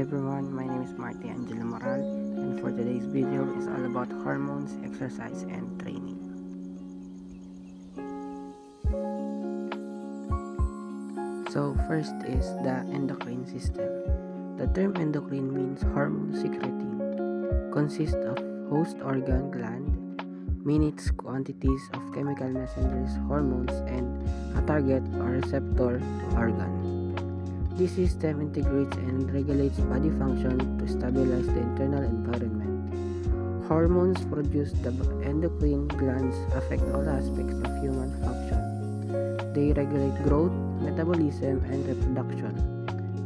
everyone, my name is Marty Angela Moral, and for today's video is all about hormones, exercise, and training. So first is the endocrine system. The term endocrine means hormone secreting, consists of host organ gland, minute quantities of chemical messengers, hormones, and a target or receptor organ. This system integrates and regulates body function to stabilize the internal environment. Hormones produced by the endocrine glands affect all aspects of human function. They regulate growth, metabolism, and reproduction,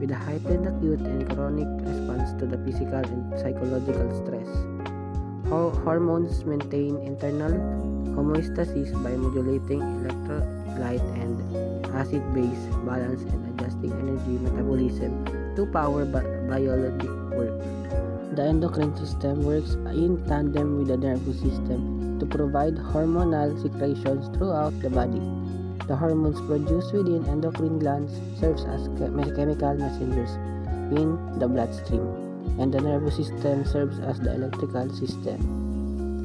with a heightened acute and chronic response to the physical and psychological stress. Hormones maintain internal homeostasis by modulating electrolyte and acid-base balance and adjusting energy metabolism to power biologic work. The endocrine system works in tandem with the nervous system to provide hormonal secretions throughout the body. The hormones produced within endocrine glands serves as chemical messengers in the bloodstream, and the nervous system serves as the electrical system.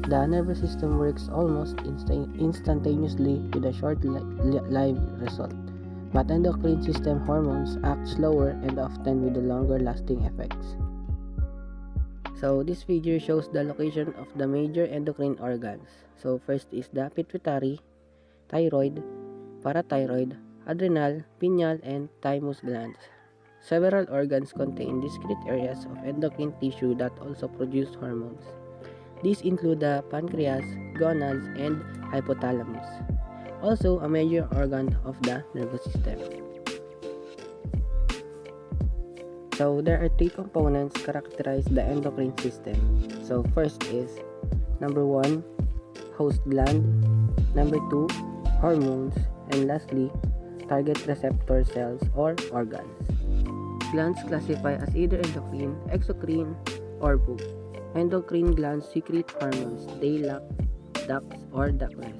The nervous system works almost instantaneously with a short-lived result, but endocrine system hormones act slower and often with longer-lasting effects. So this figure shows the location of the major endocrine organs. So first is the pituitary, thyroid, parathyroid, adrenal, pineal, and thymus glands. Several organs contain discrete areas of endocrine tissue that also produce hormones. These include the pancreas, gonads, and hypothalamus, also a major organ of the nervous system. So there are three components characterize the endocrine system. So first is number 1, host gland, number 2, hormones, and lastly, target receptor cells or organs. Glands classify as either endocrine, exocrine, or both. Endocrine glands secrete hormones. They lack ducts or ductless,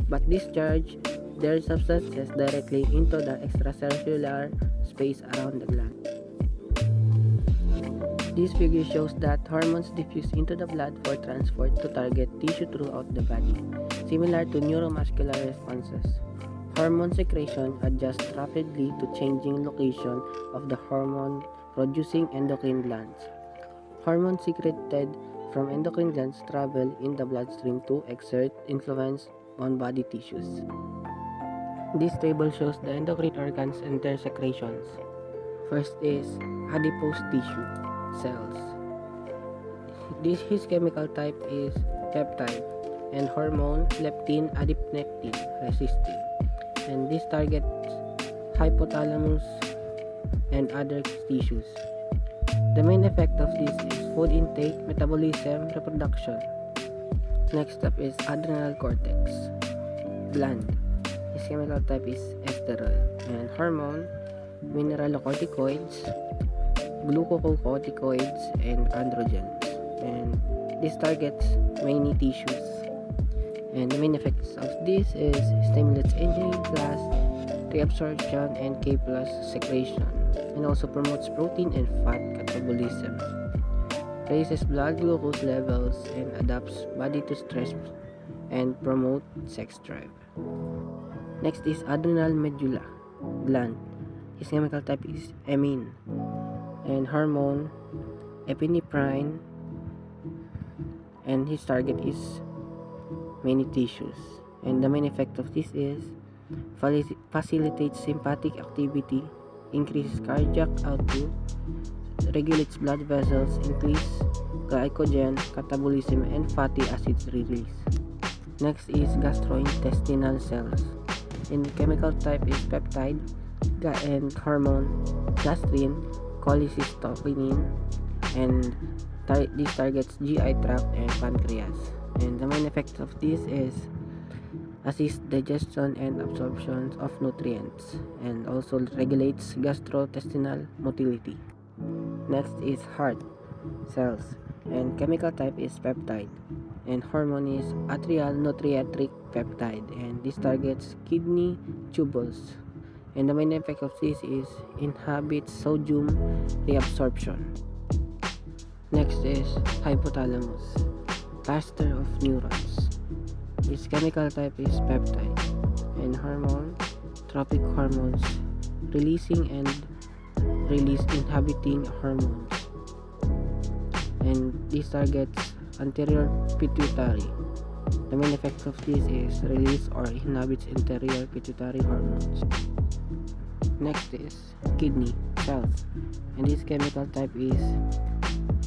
but discharge their substances directly into the extracellular space around the gland. This figure shows that hormones diffuse into the blood for transport to target tissue throughout the body, similar to neuromuscular responses. Hormone secretion adjusts rapidly to changing location of the hormone-producing endocrine glands. Hormones secreted from endocrine glands travel in the bloodstream to exert influence on body tissues. This table shows the endocrine organs and their secretions. First is adipose tissue cells. His chemical type is peptide and hormone leptin adiponectin resistive, and this targets hypothalamus and other tissues. The main effect of this is food intake, metabolism, reproduction. Next up is adrenal cortex gland. His chemical type is esterol, and hormone mineralocorticoids, glucocorticoids, and androgens. And this targets many tissues. And the main effects of this is stimulates NA+, reabsorption, and K+ secretion, and also promotes protein and fat catabolism, raises blood glucose levels, and adapts body to stress and promote sex drive. Next is adrenal medulla gland. His chemical type is amine, and hormone epinephrine, and his target is many tissues. And the main effect of this is facilitates sympathetic activity, increases cardiac output, regulates blood vessels, increases glycogen catabolism, and fatty acids release. Next is gastrointestinal cells. And the chemical type is peptide and hormone gastrin, cholecystokinin, and this targets GI tract and pancreas. And the main effect of this is assist digestion and absorption of nutrients, and also regulates gastrointestinal motility. Next is heart cells, and chemical type is peptide, and hormone is atrial natriuretic peptide, and this targets kidney tubules. And the main effect of this is inhibits sodium reabsorption. Next is hypothalamus, cluster of neurons. Its chemical type is peptide and hormone, tropic hormones, releasing and release inhibiting hormones. And this targets anterior pituitary. The main effect of this is release or inhibits anterior pituitary hormones. Next is kidney cells, and this chemical type is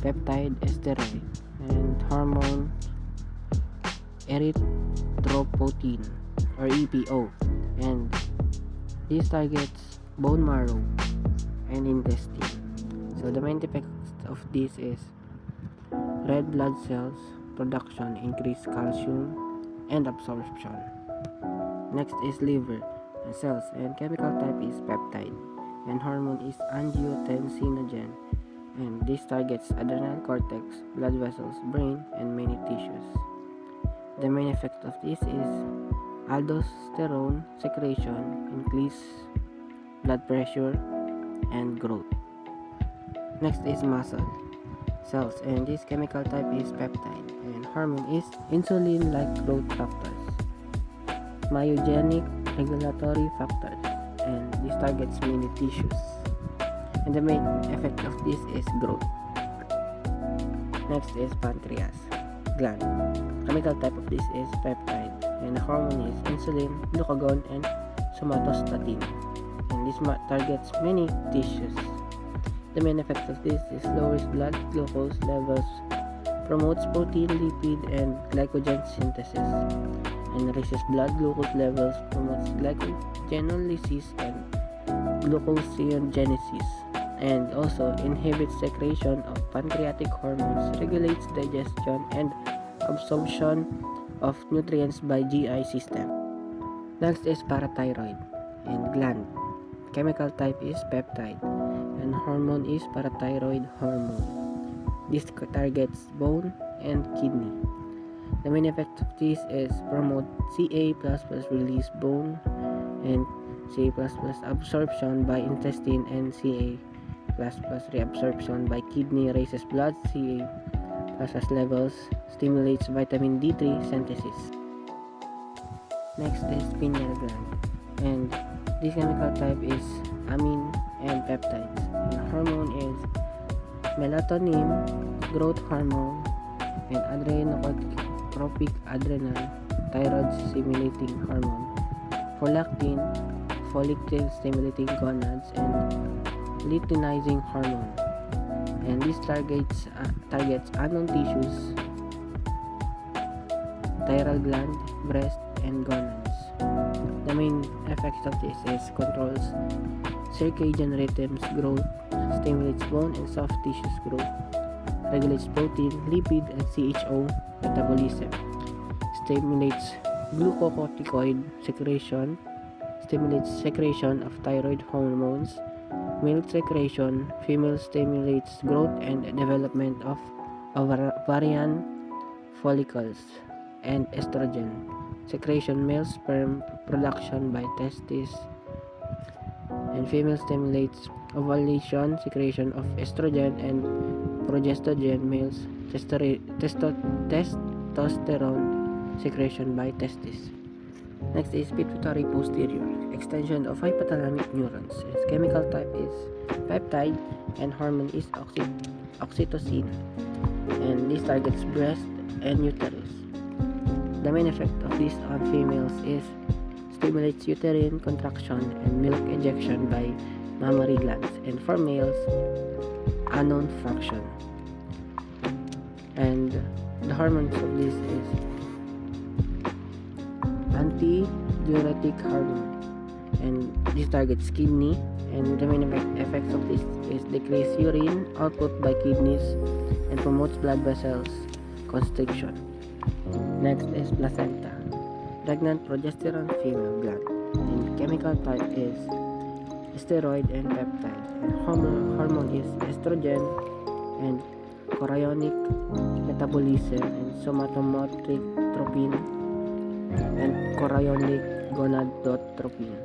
peptide esteroid and hormone erythropoietin or EPO, and this targets bone marrow and intestine. So the main effect of this is red blood cells production, increased calcium and absorption. Next is liver and cells, and chemical type is peptide and hormone is angiotensinogen, and this targets adrenal cortex, blood vessels, brain and many tissues. The main effect of this is aldosterone secretion, increased blood pressure and growth. Next is muscle cells, and this chemical type is peptide and hormone is insulin-like growth factors, myogenic regulatory factors, and this targets many tissues. And the main effect of this is growth. Next is pancreas gland. Chemical type of this is peptide and the hormone is insulin, glucagon, and somatostatin, and this targets many tissues. The main effect of this is lowers blood glucose levels, promotes protein, lipid, and glycogen synthesis, and raises blood glucose levels, promotes glycogenolysis and gluconeogenesis, and also inhibits secretion of pancreatic hormones, regulates digestion and absorption of nutrients by GI system. Next is parathyroid and gland. Chemical type is peptide and hormone is parathyroid hormone. This targets bone and kidney. The main effect of this is promote Ca++ release bone and Ca++ absorption by intestine, and Ca++ reabsorption by kidney, raises blood Ca++ levels, stimulates vitamin D3 synthesis. Next is pineal gland, and this chemical type is amine and peptides. And hormone is melatonin, growth hormone, and adrenocorticotropic adrenal thyroid stimulating hormone, prolactin, follicle stimulating gonads, and luteinizing hormone. And this targets unknown tissues, thyroid gland, breast, and gonads. The main effects of this is controls circadian rhythms growth, stimulates bone and soft tissues growth, regulates protein, lipid, and CHO metabolism, stimulates glucocorticoid secretion, stimulates secretion of thyroid hormones, male secretion, female stimulates growth and development of ovarian follicles, and estrogen secretion, male sperm production by testes, and female stimulates ovulation, secretion of estrogen and progestogen, males testosterone secretion by testes. Next is pituitary posterior, extension of hypothalamic neurons. Its chemical type is peptide and hormone is oxytocin, and this targets breast and uterus. The main effect of this on females is stimulates uterine contraction and milk ejection by mammary glands, and for males, unknown function. And the hormones of this is antidiuretic hormone, and this targets kidney, and the main effects of this is decrease urine output by kidneys and promotes blood vessels constriction. Next is placenta, pregnant progesterone female gland, and chemical type is steroid and peptide, and hormone is estrogen and chorionic metabolism, and somatomotropin and chorionic gonadotropin.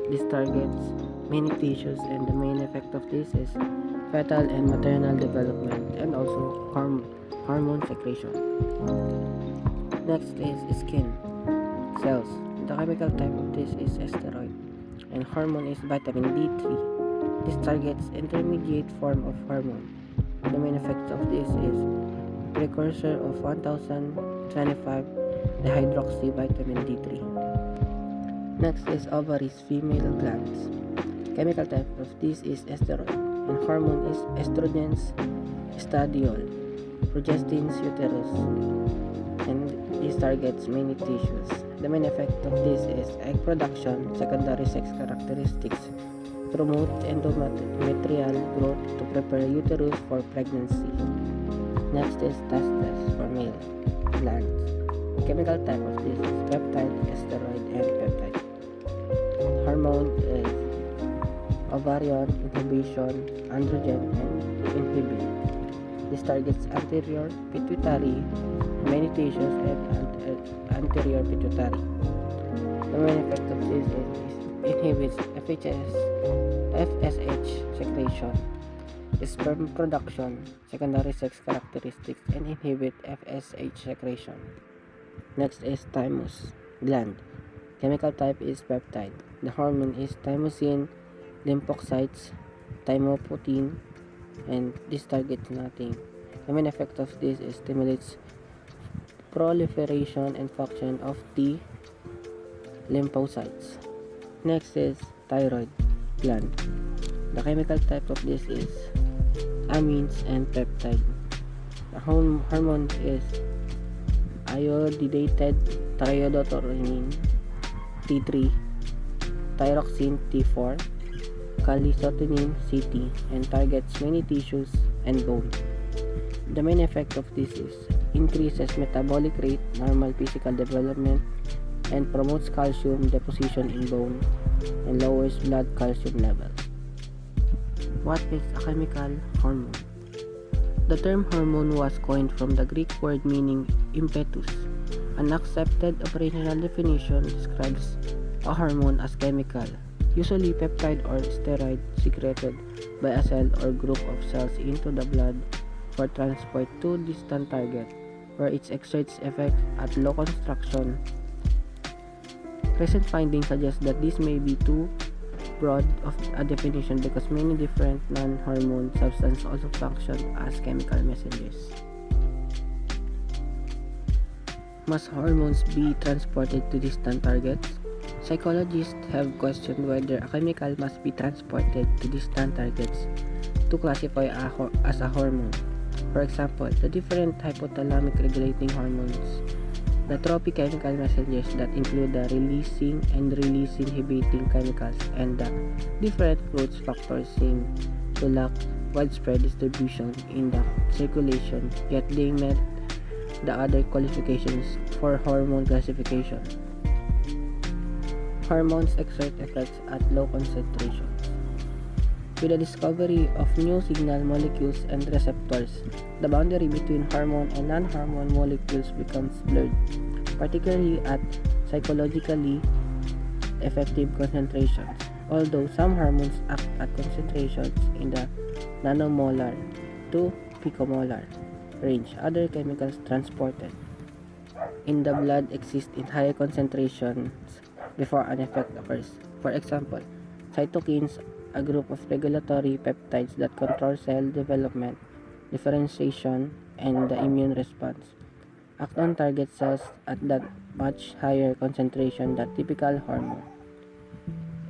This targets many tissues, and the main effect of this is fetal and maternal development, and also hormone secretion. Next is skin cells. The chemical type of this is steroid, and hormone is vitamin D3. This targets intermediate form of hormone. The main effect of this is precursor of 1025 dihydroxy vitamin D3. Next is ovaries, female glands. Chemical type of this is steroid, and hormone is estrogens, estradiol, progestins, uterus, and this targets many tissues. The main effect of this is egg production, secondary sex characteristics, promote endometrial growth to prepare uterus for pregnancy. Next is testes for male glands. The chemical type of this is peptide, steroid, and peptide. Hormone is ovarian, inhibition, androgen, and inhibin. This targets anterior pituitary, many tissues, and anterior pituitary. The main effect of this is inhibits FSH secretion, sperm production, secondary sex characteristics, and inhibit FSH secretion. Next is thymus gland. Chemical type is peptide. The hormone is thymosin, lymphocytes, thymopoietin, and this targets nothing. The main effect of this is stimulates proliferation and function of T lymphocytes. Next is thyroid gland. The chemical type of this is amines and peptide. The hormone is iodidated triiodothyronine T3, thyroxine T4, calcitonin CT, and targets many tissues and bone. The main effect of this is increases metabolic rate, normal physical development, and promotes calcium deposition in bone and lowers blood calcium levels. What makes a chemical hormone? The term hormone was coined from the Greek word meaning impetus. An accepted operational definition describes a hormone as chemical, usually peptide or steroid, secreted by a cell or group of cells into the blood for transport to distant target, where it exerts effect at low concentration. Recent findings suggest that this may be too broad of a definition because many different non-hormone substances also function as chemical messengers. Must hormones be transported to distant targets? Psychologists have questioned whether a chemical must be transported to distant targets to classify as a hormone. For example, the different hypothalamic regulating hormones, the trophic chemical messengers that include the releasing and release inhibiting chemicals, and the different growth factors seem to lack widespread distribution in the circulation, yet they met the other qualifications for hormone classification. Hormones exert effects at low concentrations. With the discovery of new signal molecules and receptors, the boundary between hormone and non-hormone molecules becomes blurred, particularly at psychologically effective concentrations. Although some hormones act at concentrations in the nanomolar to picomolar range, other chemicals transported in the blood exist in higher concentrations before an effect occurs. For example, cytokines, a group of regulatory peptides that control cell development, differentiation, and the immune response, act on target cells at that much higher concentration than typical hormone.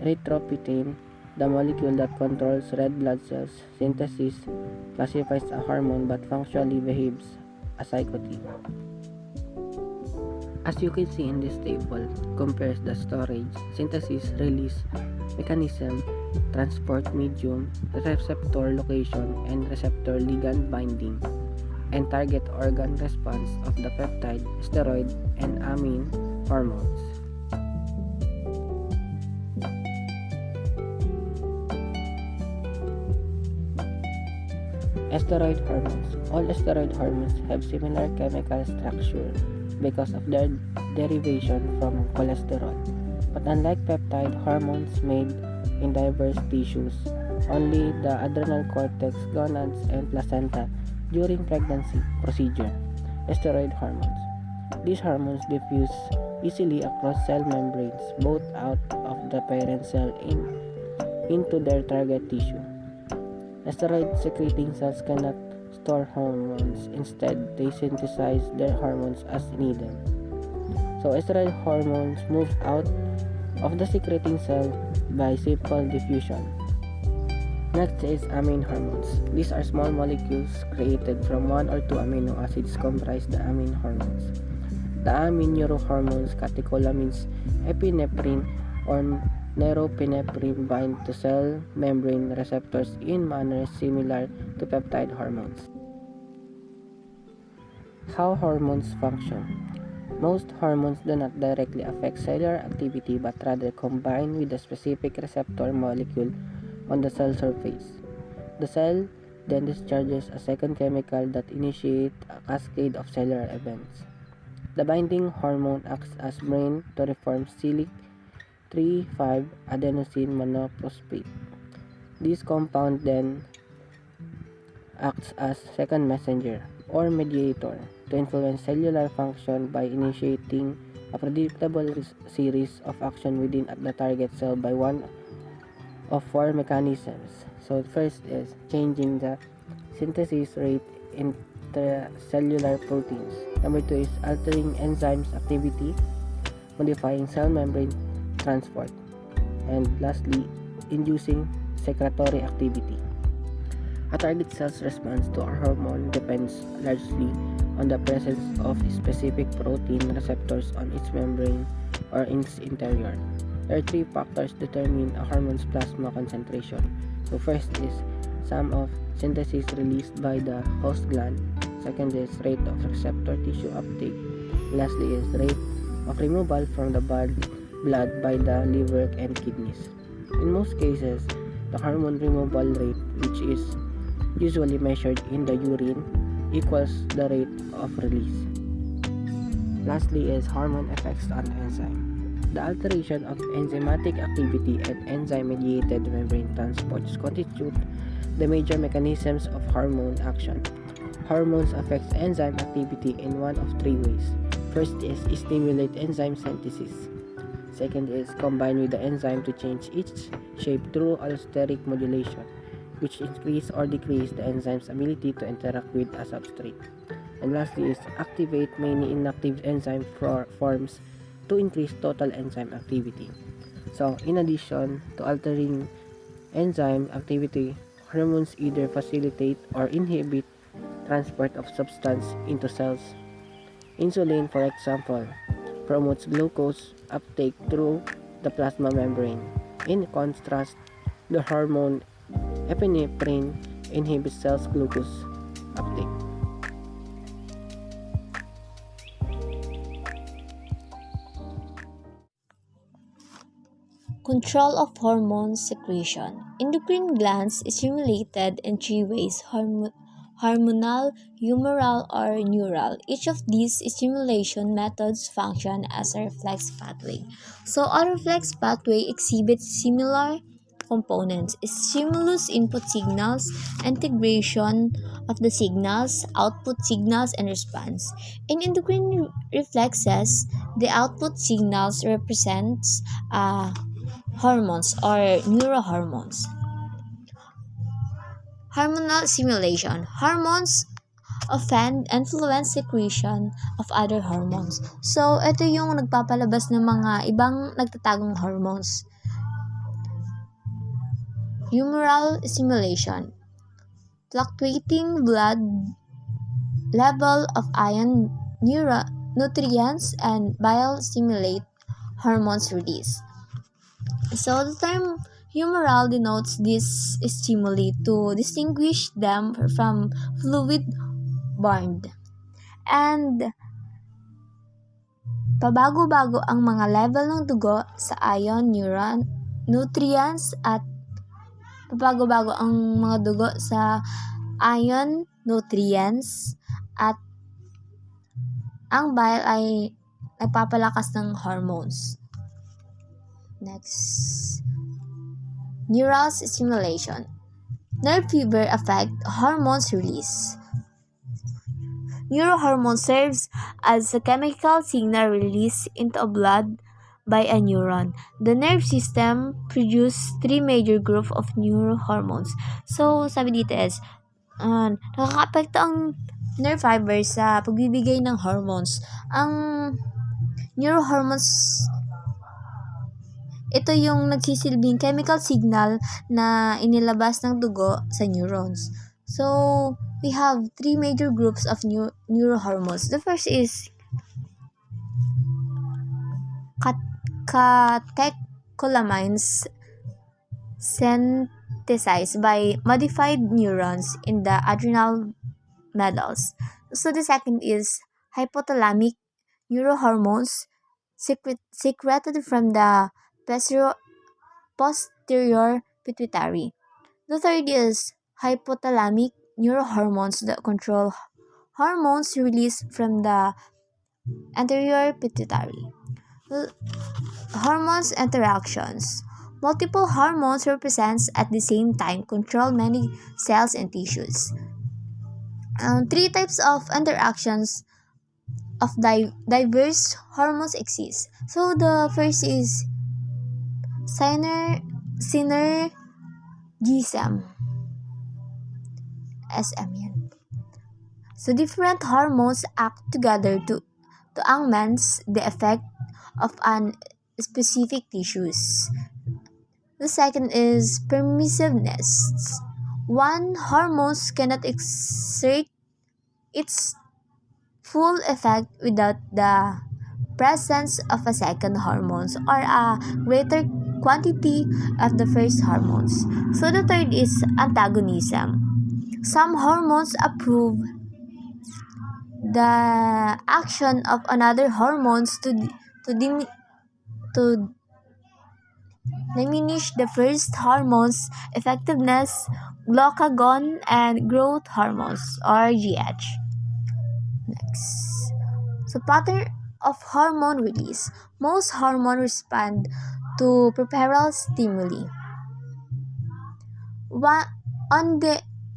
Erythropoietin, the molecule that controls red blood cells synthesis, classifies a hormone but functionally behaves as cytokine. As you can see in this table, compares the storage, synthesis, release mechanism, transport medium, receptor location, and receptor ligand binding, and target organ response of the peptide, steroid, and amine hormones. Steroid hormones. All steroid hormones have similar chemical structure because of their derivation from cholesterol. But unlike peptide hormones made in diverse tissues, only the adrenal cortex, gonads, and placenta during pregnancy procedure. Steroid hormones. These hormones diffuse easily across cell membranes, both out of the parent cell and into their target tissue. Steroid-secreting cells cannot store hormones. Instead, they synthesize their hormones as needed. So, steroid hormones move out of the secreting cell by simple diffusion. Next is amine hormones. These are small molecules created from one or two amino acids comprise the amine hormones. The amine neurohormones catecholamines, epinephrine, or norepinephrine bind to cell membrane receptors in manner similar to peptide hormones. How hormones function. Most hormones do not directly affect cellular activity but rather combine with a specific receptor molecule on the cell surface. The cell then discharges a second chemical that initiates a cascade of cellular events. The binding hormone acts as brain to reform silyl-3,5-adenosine monophosphate. This compound then acts as second messenger or mediator to influence cellular function by initiating a predictable series of action within the target cell by one of four mechanisms. So first is changing the synthesis rate in cellular proteins. Number 2 is altering enzymes activity, modifying cell membrane transport. And lastly, inducing secretory activity. A target cell's response to a hormone depends largely on the presence of specific protein receptors on its membrane or in its interior. There are three factors determine a hormone's plasma concentration. So first is sum of synthesis released by the host gland. Second is rate of receptor tissue uptake. Lastly is rate of removal from the blood by the liver and kidneys. In most cases, the hormone removal rate, which is usually measured in the urine, equals the rate of release. Lastly is hormone effects on enzyme. The alteration of enzymatic activity and enzyme-mediated membrane transports constitute the major mechanisms of hormone action. Hormones affect enzyme activity in one of three ways. First is stimulate enzyme synthesis. Second is combine with the enzyme to change its shape through allosteric modulation, which increase or decrease the enzyme's ability to interact with a substrate. And lastly is activate many inactive enzyme forms to increase total enzyme activity. So, in addition to altering enzyme activity, hormones either facilitate or inhibit transport of substance into cells. Insulin, for example, promotes glucose uptake through the plasma membrane. In contrast, the hormone epinephrine inhibits cells' glucose uptake. Control of hormone secretion. Endocrine glands is stimulated in three ways: hormonal, humoral, or neural. Each of these stimulation methods function as a reflex pathway. So a reflex pathway exhibits similar components: stimulus input signals, integration of the signals, output signals, and response. In endocrine reflexes, the output signals represents hormones or neurohormones. Hormonal stimulation. Hormones often influence secretion of other hormones. So, ito yung nagpapalabas ng mga ibang nagtatagong hormones. Humoral stimulation. Fluctuating blood level of iron, nutrients, and bile stimulate hormones release. So the term humoral denotes this stimuli to distinguish them from fluid-borne. And pabago-bago ang mga level ng dugo sa iron, nutrients at pabago-bago ang mga dugo sa iron, nutrients at ang bile ay nagpapalakas ng hormones. Next, neural stimulation. Nerve fiber affect hormones release. Neurohormone serves as a chemical signal released into blood by a neuron. The nerve system produces three major groups of neurohormones. So, sabi dito is, nakaka-apekto ang nerve fiber sa pagbibigay ng hormones. Ang neurohormones, ito yung nagsisilbing chemical signal na inilabas ng dugo sa neurons. So, we have three major groups of neurohormones. The first is catecholamines synthesized by modified neurons in the adrenal medulla. So, the second is hypothalamic neurohormones secreted from the posterior pituitary. The third is hypothalamic neurohormones that control hormones released from the anterior pituitary. Hormones interactions. Multiple hormones represents at the same time control many cells and tissues. Three types of interactions of diverse hormones exist. So the first is synergism. SM yan. So different hormones act together to augment the effect of an specific tissues. The second is permissiveness. One hormone cannot exert its full effect without the presence of a second hormone or a greater quantity of the first hormones. So the third is antagonism. Some hormones approve the action of another hormones to diminish the first hormone's effectiveness, glucagon and growth hormones or GH. Next. So pattern of hormone release. Most hormones respond to peripheral stimuli.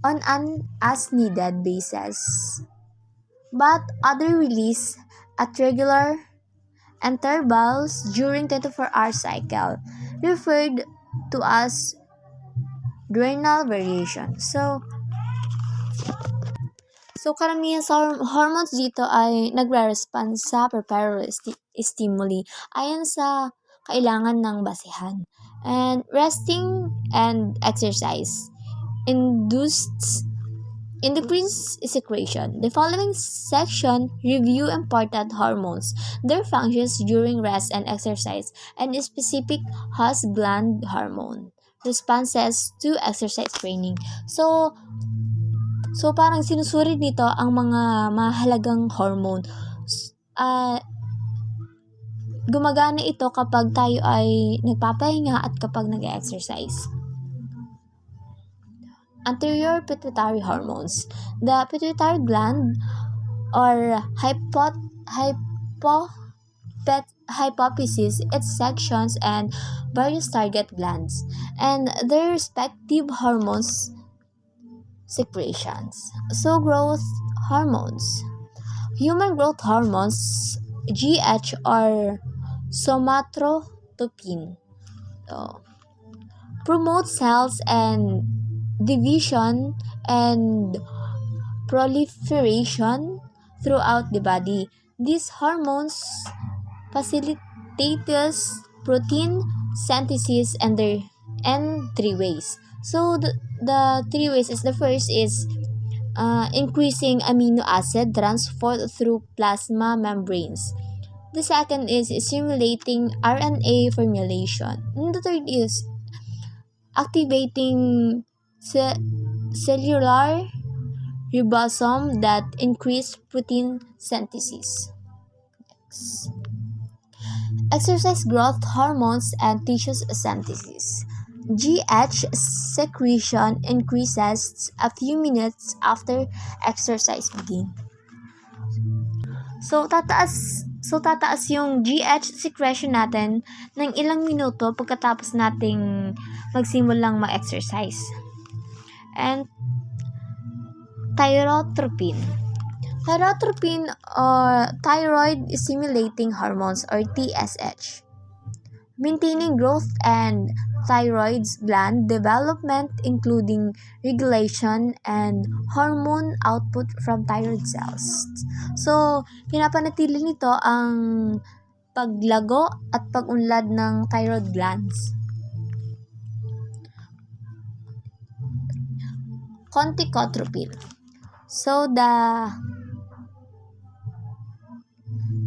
On an as needed basis, but other release at regular intervals during 24-hour cycle, referred to as diurnal variation. So karamihan sa hormones dito ay nagre-respond sa peripheral stimuli ayon sa kailangan ng basehan. And resting and exercise induced endocrine secretion. The following section review important hormones, their functions during rest and exercise, and specific host gland hormone responses to exercise training. So parang sinusuri nito ang mga mahalagang hormone. Gumagana ito kapag tayo ay nagpapahinga at kapag nag-exercise. Anterior pituitary hormones. The pituitary gland or hypophysis, its sections and various target glands, and their respective hormones secretions. So growth hormones. Human growth hormones, GH or somatotropin, promote cells and division and proliferation throughout the body. These hormones facilitate protein synthesis and three ways. So the three ways is, the first is increasing amino acid transport through plasma membranes. The second is stimulating RNA formulation. And the third is activating cellular ribosome that increase protein synthesis. Next. Exercise growth hormones and tissue synthesis. GH secretion increases a few minutes after exercise begin. So tataas yung GH secretion natin ng ilang minuto pagkatapos nating magsimulang mag-exercise. and thyrotropin. Thyrotropin or thyroid stimulating hormones or TSH, maintaining growth and thyroid gland development, including regulation and hormone output from thyroid cells. So, pinapanatili nito ang paglago at pag-unlad ng thyroid glands. Corticotropin. So,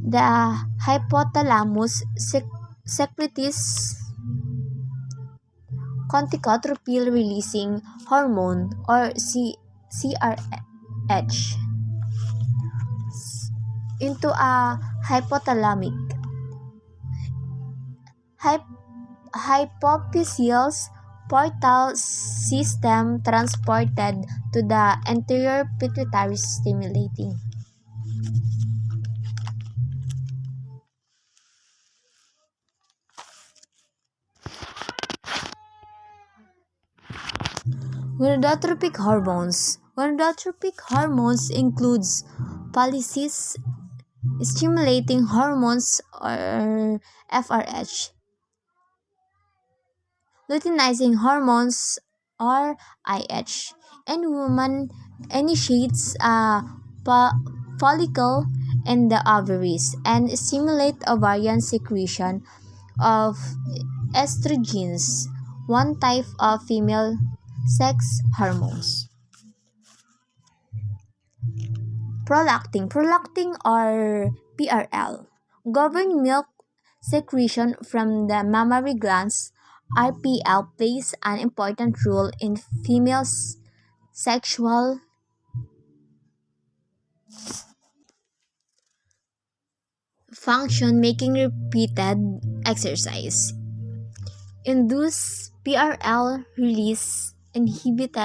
the hypothalamus secretes corticotropin releasing hormone or CRH into a hypothalamic hypophyseal portal system transported to the anterior pituitary stimulating. Gonadotropic hormones. Gonadotropic hormones includes polycis stimulating hormones or FRH, luteinizing hormones or IH, and woman initiates a follicle in the ovaries and stimulate ovarian secretion of estrogens, one type of female sex hormones. Prolactin or PRL govern milk secretion from the mammary glands. RPL plays an important role in females' sexual function, making repeated exercise induce PRL release inhibit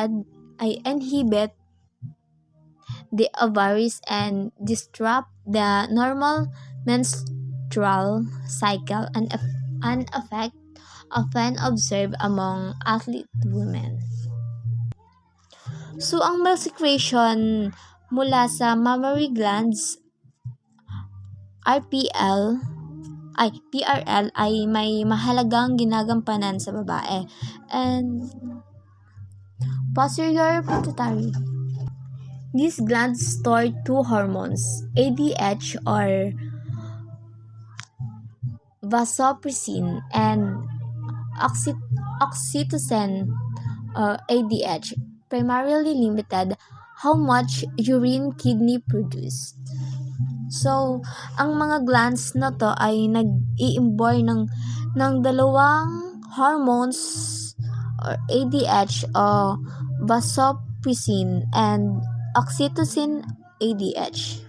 the ovaries and disrupt the normal menstrual cycle, an effect often observed among athlete women. So, ang milk secretion mula sa mammary glands, PRL ay may mahalagang ginagampanan sa babae. And posterior pituitary. These glands store two hormones, ADH or vasopressin and oxytocin or ADH, primarily limited how much urine kidney produce. So, ang mga glands na to ay nag-iimbor ng dalawang hormones or ADH o vasopressin and oxytocin ADH.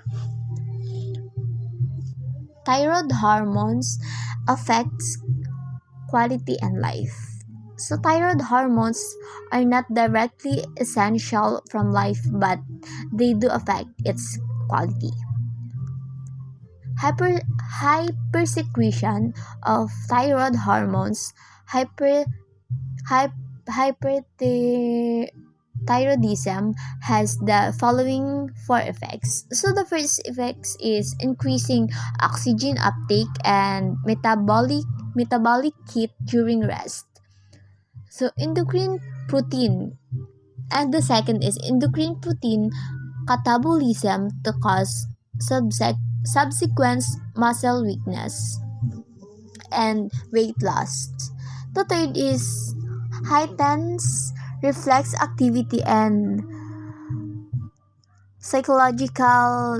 Thyroid hormones affects quality and life. So thyroid hormones are not directly essential from life, but they do affect its quality. Hypersecretion of thyroid hormones, hyperthyroidism has the following four effects. So the first effect is increasing oxygen uptake and metabolic heat during rest. So endocrine protein, and the second is endocrine protein catabolism to cause subsequent muscle weakness and weight loss. The third is heightens reflex activity and psychological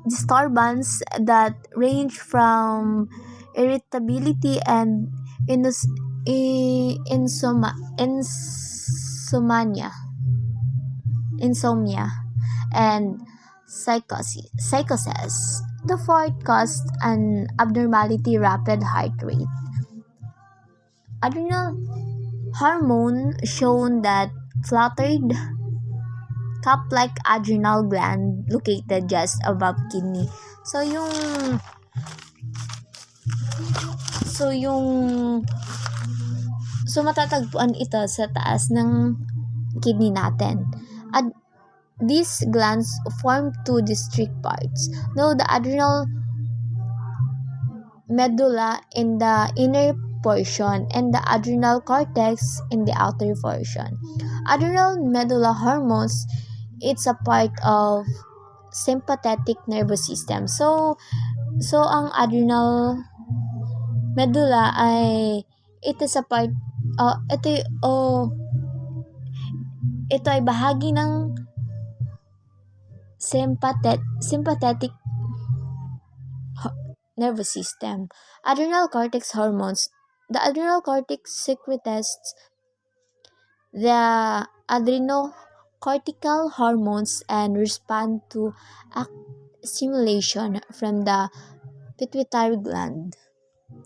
disturbance that range from irritability and insomnia and psychosis. The fourth caused an abnormality rapid heart rate. Adrenal hormone shown that flattered cup-like adrenal gland located just above kidney. So So matatagpuan ito sa taas ng kidney natin. At these glands form two distinct parts. Now, the adrenal medulla in the inner portion and the adrenal cortex in the outer portion. Adrenal medulla hormones, it's a part of sympathetic nervous system. So ang adrenal medulla ay ito sa part ito ay bahagi ng sympathetic nervous system. Adrenal cortex hormones. The adrenal cortex secretes the adrenocortical hormones and respond to stimulation from the pituitary gland.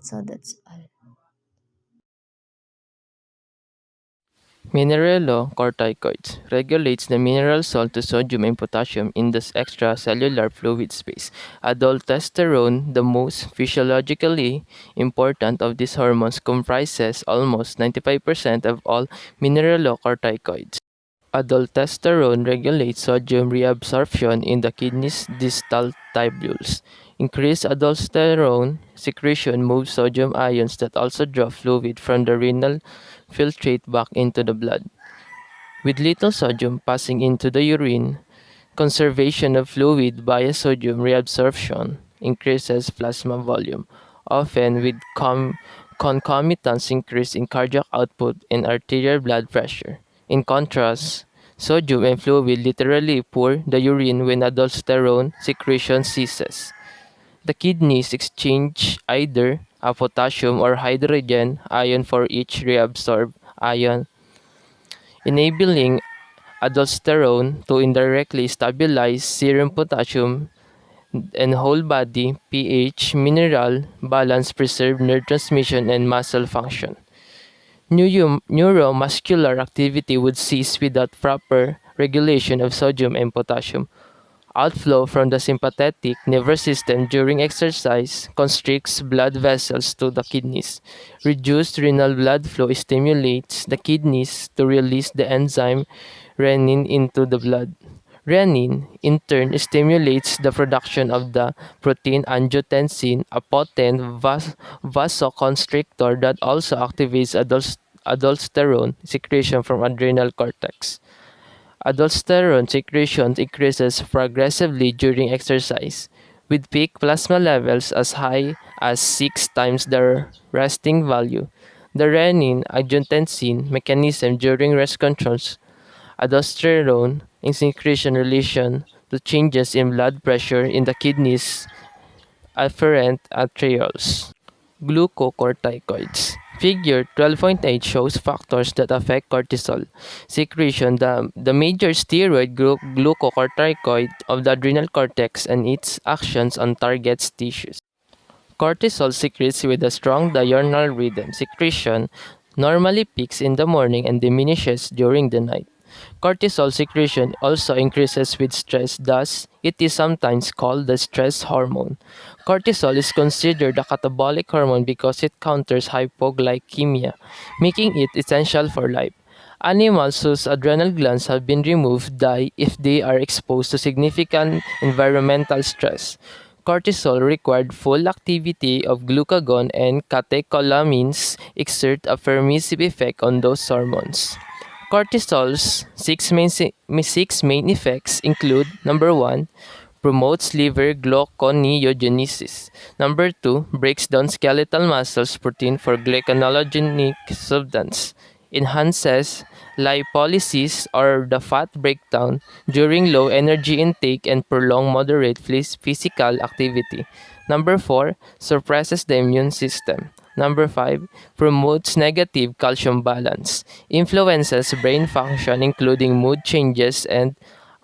So that's all. Mineralocorticoids regulates the mineral salt to sodium and potassium in the extracellular fluid space. Aldosterone, the most physiologically important of these hormones, comprises almost 95% of all mineralocorticoids. Aldosterone regulates sodium reabsorption in the kidney's distal tubules. Increased aldosterone secretion moves sodium ions that also draw fluid from the renal filtrate back into the blood. With little sodium passing into the urine, conservation of fluid via sodium reabsorption increases plasma volume, often with concomitant increase in cardiac output and arterial blood pressure. In contrast, sodium and fluid literally pour the urine when aldosterone secretion ceases. The kidneys exchange either a potassium or hydrogen ion for each reabsorbed ion, enabling aldosterone to indirectly stabilize serum potassium and whole body pH, mineral balance, preserve nerve transmission and muscle function. Neuromuscular activity would cease without proper regulation of sodium and potassium. Outflow from the sympathetic nervous system during exercise constricts blood vessels to the kidneys. Reduced renal blood flow stimulates the kidneys to release the enzyme renin into the blood. Renin, in turn, stimulates the production of the protein angiotensin, a potent vasoconstrictor that also activates aldosterone secretion from adrenal cortex. Aldosterone secretion increases progressively during exercise, with peak plasma levels as high as 6 times the resting value. The renin-angiotensin mechanism during rest controls aldosterone secretion relation to changes in blood pressure in the kidneys afferent arterioles. Glucocorticoids. Figure 12.8 shows factors that affect cortisol secretion, the major steroid glucocorticoid of the adrenal cortex and its actions on target tissues. Cortisol secretes with a strong diurnal rhythm. Secretion normally peaks in the morning and diminishes during the night. Cortisol secretion also increases with stress, thus, it is sometimes called the stress hormone. Cortisol is considered a catabolic hormone because it counters hypoglycemia, making it essential for life. Animals whose adrenal glands have been removed die if they are exposed to significant environmental stress. Cortisol required full activity of glucagon and catecholamines exert a permissive effect on those hormones. Cortisol's six main effects include: number 1, promotes liver gluconeogenesis. Number 2, breaks down skeletal muscles protein for glyconeogenic substance. Enhances lipolysis or the fat breakdown during low energy intake and prolonged moderate physical activity. Number 4, suppresses the immune system. Number 5, promotes negative calcium balance. Influences brain function including mood changes and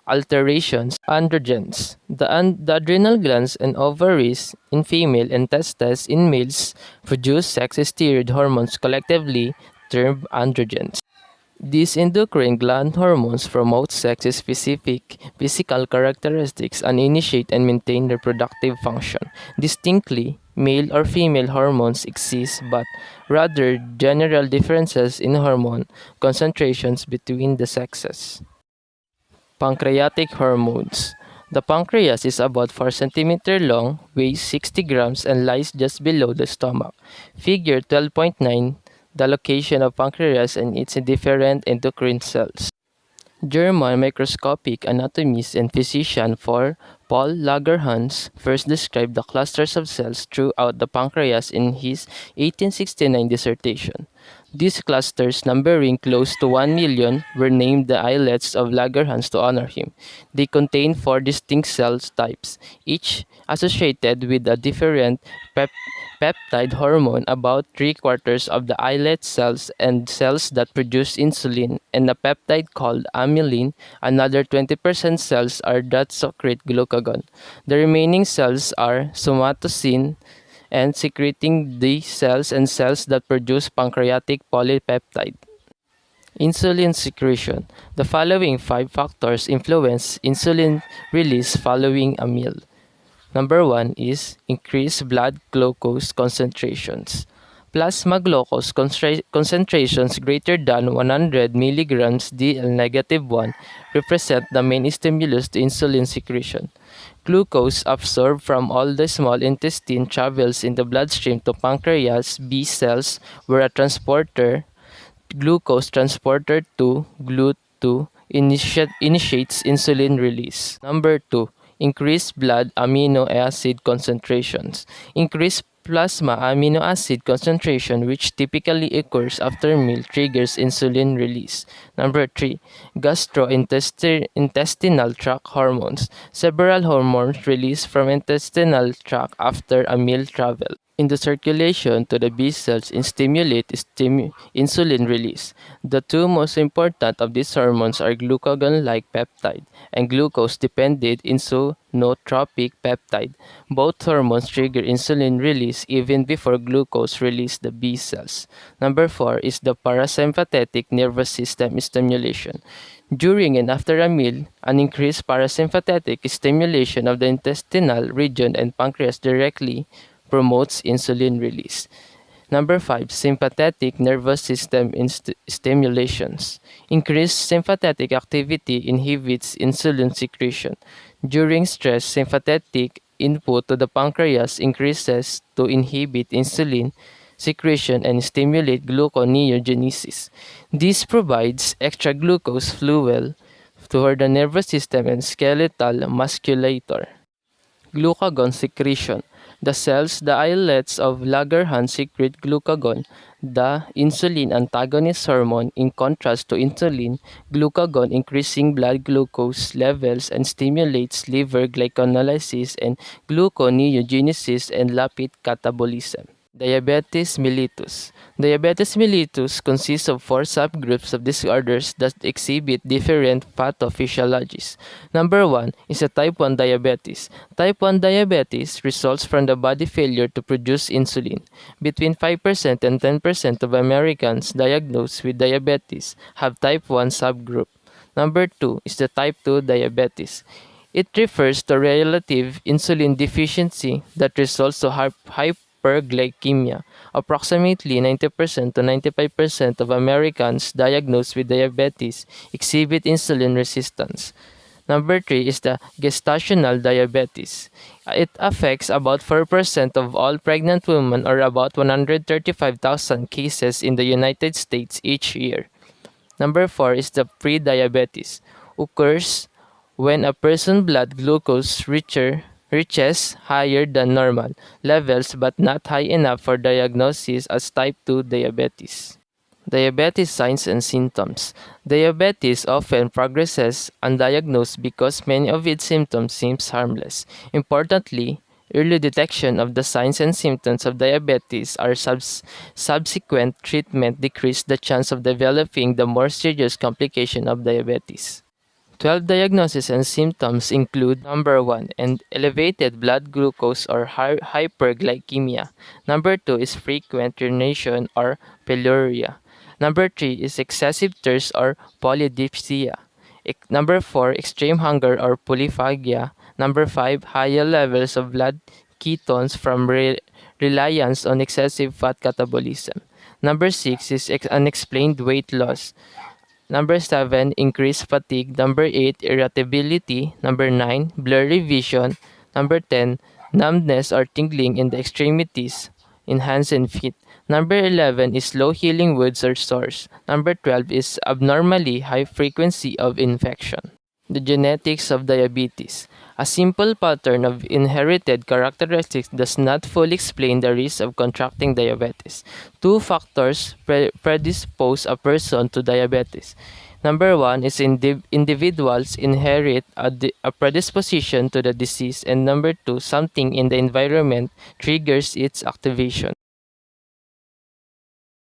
alterations. Androgens. The adrenal glands and ovaries in female and testes in males produce sex steroid hormones collectively termed androgens. These endocrine gland hormones promote sex-specific physical characteristics and initiate and maintain reproductive function. Distinctly, male or female hormones exist, but rather general differences in hormone concentrations between the sexes. Pancreatic hormones. The pancreas is about 4 cm long, weighs 60 grams, and lies just below the stomach. Figure 12.9, the location of pancreas and its different endocrine cells. German microscopic anatomist and physician for Paul Lagerhans first described the clusters of cells throughout the pancreas in his 1869 dissertation. These clusters, numbering close to 1 million, were named the islets of Lagerhans to honor him. They contain 4 distinct cell types, each associated with a different peptide hormone. About three-quarters of the islet cells and cells that produce insulin and a peptide called amylin. Another 20% cells are that secrete glucagon. The remaining cells are somatosine and secreting the cells and cells that produce pancreatic polypeptide. Insulin secretion. The following 5 factors influence insulin release following a meal. Number 1 is increased blood glucose concentrations. Plasma glucose concentrations greater than 100 milligrams DL-1 represent the main stimulus to insulin secretion. Glucose absorbed from all the small intestine travels in the bloodstream to pancreas B cells where a transporter glucose transporter 2 GLUT2 initiates insulin release. Number 2. Increased blood amino acid concentrations. Increased plasma amino acid concentration, which typically occurs after meal, triggers insulin release. Number 3. Gastrointestinal tract hormones. Several hormones released from intestinal tract after a meal travel in the circulation to the B cells and stimulate insulin release. The two most important of these hormones are glucagon-like peptide and glucose-dependent insulinotropic peptide. Both hormones trigger insulin release even before glucose release the B cells. Number 4 is the parasympathetic nervous system stimulation. During and after a meal, an increased parasympathetic stimulation of the intestinal region and pancreas directly promotes insulin release. Number 5, sympathetic nervous system stimulations. Increased sympathetic activity inhibits insulin secretion. During stress, sympathetic input to the pancreas increases to inhibit insulin secretion and stimulate gluconeogenesis. This provides extra glucose fuel toward the nervous system and skeletal musculature. Glucagon secretion. The cells, the islets of Langerhans secrete glucagon, the insulin antagonist hormone. In contrast to insulin, glucagon increasing blood glucose levels and stimulates liver glycolysis and gluconeogenesis and lipid catabolism. Diabetes mellitus. Diabetes mellitus consists of 4 subgroups of disorders that exhibit different pathophysiologies. Number 1 is a type 1 diabetes. Type 1 diabetes results from the body failure to produce insulin. Between 5% and 10% of Americans diagnosed with diabetes have type 1 subgroup. Number 2 is the type 2 diabetes. It refers to relative insulin deficiency that results to hyperglycemia. Approximately 90% to 95% of Americans diagnosed with diabetes exhibit insulin resistance. Number 3 is the gestational diabetes. It affects about 4% of all pregnant women, or about 135,000 cases in the United States each year. Number 4 is the pre-diabetes. Occurs when a person's blood glucose reaches higher than normal levels but not high enough for diagnosis as type 2 diabetes. Diabetes signs and symptoms. Diabetes often progresses undiagnosed because many of its symptoms seem harmless. Importantly, early detection of the signs and symptoms of diabetes or subsequent treatment decrease the chance of developing the more serious complication of diabetes. 12 diagnoses and symptoms include: number 1, and elevated blood glucose or hyperglycemia. Number 2 is frequent urination or pyluria. Number 3 is excessive thirst or polydipsia. Number 4, extreme hunger or polyphagia. Number 5, higher levels of blood ketones from reliance on excessive fat catabolism. Number 6 is unexplained weight loss. Number 7, increased fatigue. Number 8, irritability. Number 9, blurry vision. Number 10, numbness or tingling in the extremities in hands and feet. Number 11 is low healing wounds or sores. Number 12 is abnormally high frequency of infection. The genetics of diabetes. A simple pattern of inherited characteristics does not fully explain the risk of contracting diabetes. Two factors predispose a person to diabetes. Number 1 is individuals inherit a predisposition to the disease, and number 2, something in the environment triggers its activation.